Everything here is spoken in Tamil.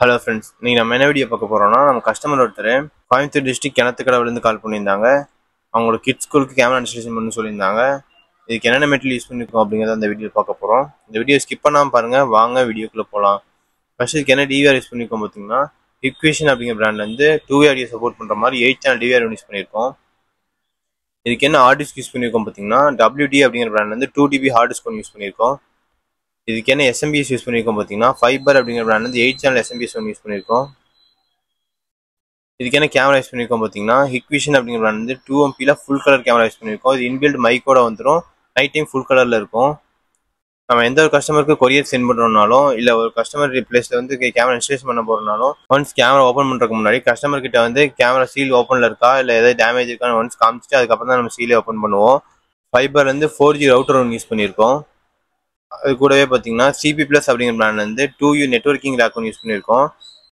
ஹலோ ஃப்ரெண்ட்ஸ், நீங்கள் நம்ம என்ன வீடியோ பார்க்க போகிறோம்னா, நம்ம கஸ்டமர் ஒருத்தர் கோயம்புத்தூர் டிஸ்ட்ரிக்ட் கிணத்துக்கடவுலேருந்து கால் பண்ணியிருந்தாங்க. அவங்களோட கிட்ஸ் ஸ்கூலுக்கு கேமரா இன்ஸ்டாலேஷன் பண்ணி சொல்லியிருந்தாங்க. இதுக்கு என்னென்ன மெட்டீரியல் யூஸ் பண்ணியிருக்கோம் அப்படிங்கிறத அந்த வீடியோ பார்க்க போகிறோம். இந்த வீடியோ ஸ்கிப் பண்ணாமல் பாருங்கள், வாங்க வீடியோக்குள்ளே போகலாம். ஃபர்ஸ்ட் இதுக்கு என்ன டிவிஆர் யூஸ் பண்ணியிருக்கோம் பார்த்தீங்கன்னா, இக்வேஷன் அப்படிங்கிற பிராண்ட்லேருந்து 2way ஆடியோ சப்போர்ட் பண்ணுற மாதிரி 8 சேனல் டிவிஆர் யூஸ் பண்ணியிருக்கோம். இதுக்கு என்ன ஹார்ட் டிஸ்க் யூஸ் பண்ணியிருக்கோம் பார்த்தீங்கன்னா, WD அப்படிங்கிற பிராண்ட்லேருந்து 2TB ஹார்ட் டிஸ்க் ஒன்று யூஸ் பண்ணியிருக்கோம். இதுக்கு என்ன SMBS யூஸ் பண்ணியிருக்கோம் பார்த்தீங்கன்னா, ஃபைபர் அப்படிங்கிற பிராண்ட் வந்து 8 சேனல் SMBS ஒன்று யூஸ் பண்ணியிருக்கோம். இதுக்கு என்ன கேமரா யூஸ் பண்ணியிருக்கோம் பார்த்தீங்கன்னா, ஹிக்விஷன் அப்படிங்கிற பிராண்ட் வந்து 2MP full colour camera use பண்ணியிருக்கோம். இது இன்பில்ட் மைக்கோட வந்துடும், நைட் டைம் ஃபுல் கலரில் இருக்கும். நம்ம எந்த ஒரு கஸ்டமருக்கு கொரியர் சென்ட் பண்ணுறோம்னாலும், இல்லை ஒரு கஸ்டமர் பிளேஸில் வந்து கேமரா இன்ஸ்டலேஷன் பண்ண போகிறனாலும், ஒன்ஸ் கேமரா ஓப்பன் பண்ணுறதுக்கு முன்னாடி கஸ்டமர் கிட்ட வந்து கேமரா சீல் ஓப்பனில் இருக்கா இல்லை ஏதாவது டேமேஜ் இருக்கான்னு ஒன்ஸ் காமிச்சிட்டு அதுக்கப்புறம் தான் நம்ம சீலே ஓப்பன் பண்ணுவோம். ஃபைபர்லேருந்து 4G ரவுட்டர் ஒன்று யூஸ் பண்ணியிருக்கோம். அது கூடவே பார்த்தீங்கன்னா CP+ அப்படிங்கிற பிராண்ட் வந்து 2U நெட்வொர்க்கிங் ரேக் ஒன்று யூஸ் பண்ணியிருக்கோம்.